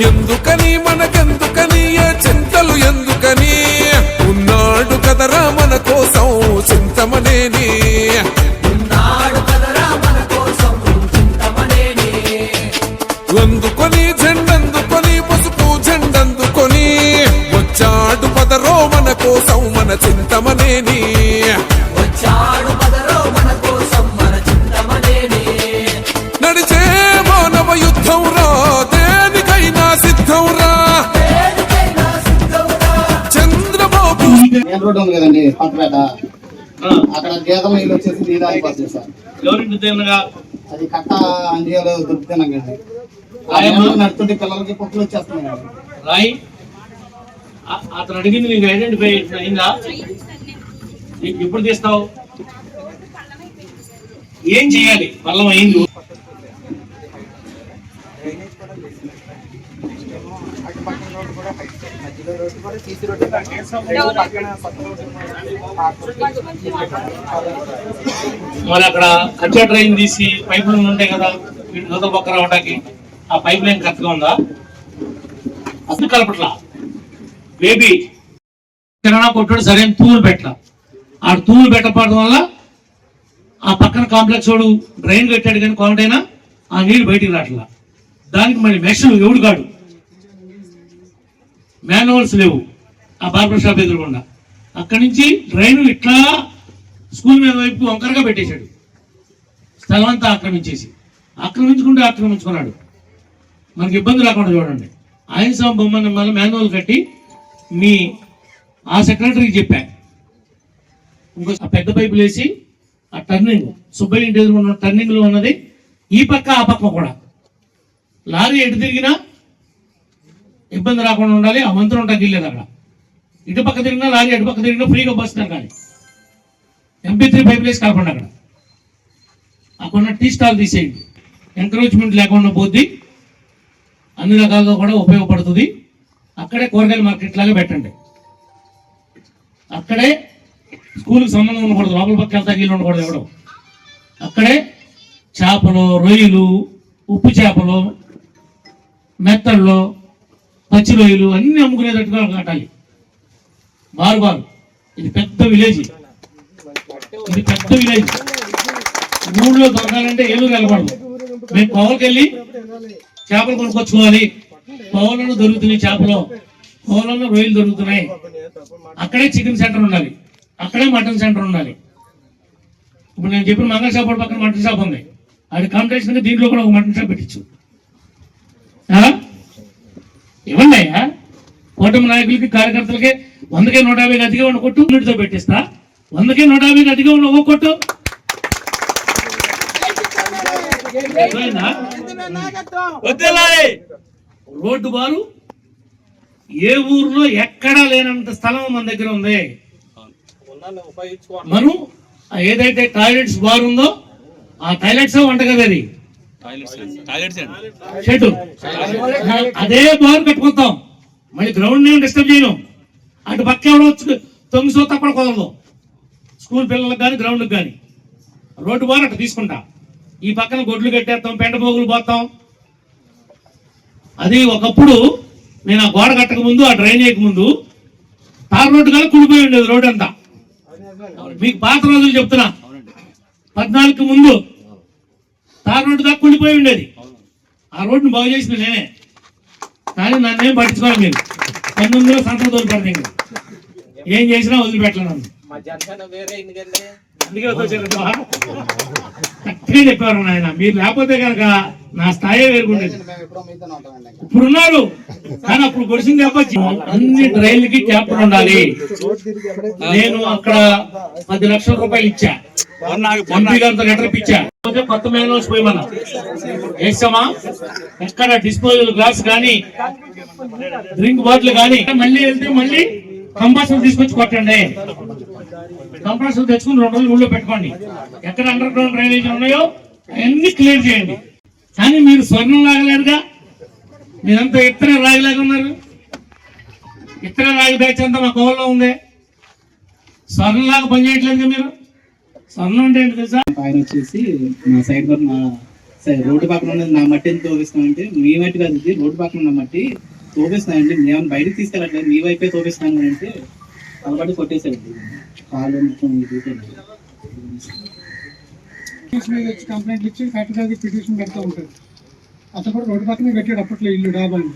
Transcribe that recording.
ఎందుకని మనకెందుకని ఏ చింతలు ఎందుకని ఉన్నాడు కదరా మన కోసం చింతమనేని అందుకొని జెండందుకొని పసుపు జెండందుకొని వచ్చాడు పదరో మన కోసం మన చింతమనేని నడిచే మానవ యుద్ధం రా దేనికైనా సిద్ధం రా చంద్రబాబు మెయిన్ రోడ్ ఉంది కదండి పక్కపేట అక్కడ గేదెల నీళ్ళు వచ్చేసి నీళ్ళు అయిపోతుంది సార్. అది కట్ట అందియాలో దొరుకుతున్నాండి నడుతుంటే పిల్లలకి పొక్కులు వచ్చేస్తున్నాయి. రాయ్ అతను అడిగింది నీకు ఐడెంటిఫై అయిందా? ఎప్పుడు తీస్తావు? ఏం చేయాలి? పల్లం అయింది. మరి అక్కడ కచ్చా డ్రైన్ తీసి పైప్ లైన్ ఉంటాయి కదా యువతల పక్క రావడానికి, ఆ పైప్ లైన్ కరెక్ట్గా ఉందా? అసలు కలపట్లా. బేబీ కిరాణా కొట్టాడు, సరైన తూములు పెట్టలా. ఆ తూములు పెట్టకపోవడం వల్ల ఆ పక్కన కాంప్లెక్స్ వాడు డ్రైన్ కట్టాడు కానీ కొంటైనా ఆ నీళ్ళు బయటికి రావట్లా. దానికి మరి మెష్ ఎవడు కాడు, మాన్యువల్స్ లేవు. ఆ బార్బర్ షాప్ ఎదురుకుండా అక్కడి నుంచి డ్రైన్ ఇట్లా స్కూల్ మీద వైపు వంకరగా పెట్టేశాడు. స్థలం అంతా ఆక్రమించుకున్నాడు. మనకి ఇబ్బంది రాకుండా చూడండి. ఆయన స్వామి బొమ్మని మళ్ళీ మాన్యువల్ కట్టి మీ ఆ సెక్రటరీకి చెప్పా. ఇంకో పెద్ద పైపులు వేసి ఆ టర్నింగ్ సుబ్బయ్య ఇంటి ఎదురుకున్న టర్నింగ్ లో ఉన్నది ఈ పక్క ఆ పక్క కూడా లారీ ఎటు తిరిగినా ఇబ్బంది రాకుండా ఉండాలి. ఆ మంత్రం ఉంటాకి వెళ్ళేది అక్కడ. ఇటు పక్క తిరిగినా లారీ అటు పక్క తిరిగినా ఫ్రీగా బస్సున్నారు. కానీ MP3 పైపులు వేసి కాకుండా అక్కడ అక్కడ టీ స్టాల్ తీసేయండి. ఎంకరేజ్మెంట్ లేకుండా పోద్ది, అన్ని రకాలుగా కూడా ఉపయోగపడుతుంది. అక్కడే కూరగాయల మార్కెట్ లాగా పెట్టండి. అక్కడే స్కూల్కి సంబంధం ఉండకూడదు, లోపల పక్క వెళ్తా గీళ్ళు ఉండకూడదు ఎవడో. అక్కడే చేపలు, రొయ్యలు, ఉప్పు చేపలు, మెత్తళ్ళు, పచ్చి రొయ్యలు అన్ని అమ్ముకునేటట్టుగా కట్టాలి. బారు ఇది పెద్ద విలేజ్. ఊళ్ళో దొరకాలంటే ఏలూరు వెళ్ళకూడదు. మేము పవన్కి వెళ్ళి చేపలు కొనుక్కొచ్చుకోవాలి. పవన్లో దొరుకుతున్నాయి చేపలు, పవన్లో రొయ్యలు దొరుకుతున్నాయి. అక్కడే చికెన్ సెంటర్ ఉండాలి, అక్కడే మటన్ సెంటర్ ఉండాలి. ఇప్పుడు నేను చెప్పిన మంగళ షాప్ పక్కన మటన్ షాప్ ఉంది. అది కాంపిటీషన్ దీంట్లో కూడా ఒక మటన్ షాప్ పెట్టించు. ఇవ్వండి అయ్యా, కూటమి నాయకులకి కార్యకర్తలకి 100కే 150 అతిగా ఉన్న కొట్టు నీటితో పెట్టిస్తా. 100కే 150 అతిగా ఉన్న ఒక కొట్టు. రోడ్డు బారు ఏ ఊర్లో ఎక్కడా లేనంత స్థలం మన దగ్గర ఉంది. మనం ఏదైతే టాయిలెట్స్ బార్ ఉందో ఆ టాయిలెట్స్ వంటగది అది షెడ్, అదే బార్ కట్టుకుంటాం. మళ్ళీ గ్రౌండ్ నేమ్ డిస్టర్బ్ చేయను. అటు పక్క ఎవడో తొంగిసో తప్పడ కుదరదు. స్కూల్ పిల్లలకు కానీ గ్రౌండ్కి కానీ రోడ్డు బార్ అటు తీసుకుంటా. ఈ పక్కన గొడ్లు కట్టేస్తాం, పెంట పోగులు పోతాం. అది ఒకప్పుడు నేను ఆ గోడ కట్టక ముందు, ఆ డ్రైన్ వేయక ముందు తార్ రోడ్డు కానీ కుడిపోయి ఉండేది రోడ్డు అంతా. మీకు పాత రోజులు చెప్తున్నా, 14కి ముందు తార్ రోడ్డు దాకా కుడిపోయి ఉండేది. ఆ రోడ్డును బాగు చేసింది నేనే, కానీ నన్నేం పట్టించుకోవాలి మీరు. 19లో సంతలో తోలిపడదు. ఇంకా ఏం చేసినా వదిలిపెట్టలేను. అందుకే కరెక్ట్గా చెప్పారు నాయన. మీరు లేకపోతే కనుక నా స్థాయి వేరుకుండేది. ఇప్పుడున్నారు కానీ అప్పుడు గొడిసింది చెప్పచ్చు. అన్ని డ్రైన్లకి క్యాప్టెన్ ఉండాలి. నేను అక్కడ 10 లక్షల రూపాయలు ఇచ్చా, లెటర్ ఇచ్చా. కొత్త మేనల్స్ పోయమన్నా వేసామా. ఎక్కడ డిస్పోజల్ గ్లాస్ కానీ డ్రింక్ బాటిల్ కానీ మళ్ళీ వెళ్తే మళ్ళీ కంపార్ట్మెంట్ తీసుకొచ్చి కొట్టండి. కంపార్ట్మెంట్ తెచ్చుకుని 2 రోజులు ఊళ్ళో పెట్టుకోండి. ఎక్కడ అండర్ గ్రౌండ్ డ్రైనేజ్ ఉన్నాయో అవన్నీ క్లియర్ చేయండి. కానీ మీరు స్వర్ణం లాగలేరుగా. మీరంతా ఇత్తనే రాగిలాగా ఉన్నారు. ఇత్తనే రాగి బ్యాచ్ అంతా మా కోవల్లో ఉంది. స్వర్ణంలాగా పనిచేయట్లేదుగా మీరు. స్వర్ణం అంటే ఏంటి తెలుసా? ఆయన వచ్చేసి మా సైడ్ మా సరే రోడ్డు పక్కన ఉన్నది నా మట్టి ఎంత తోపిస్తామంటే మీ మట్టి కాదు ఇది రోడ్డు పక్కన ఉన్న మట్టి తోపిస్తానండి మేము బయటకు తీసుకెళ్ళట్లేదు మీ వైపే తోపిస్తాను అంటే అలవాటు కొట్టేశారండి కాలు మొత్తం కంప్లైంట్లు ఇచ్చి కరెక్ట్గా పిటిషన్ పెడతా ఉంటారు. అతను కూడా రోడ్డు పక్కనే కట్టాడు అప్పట్లో ఇల్లు డాబాని.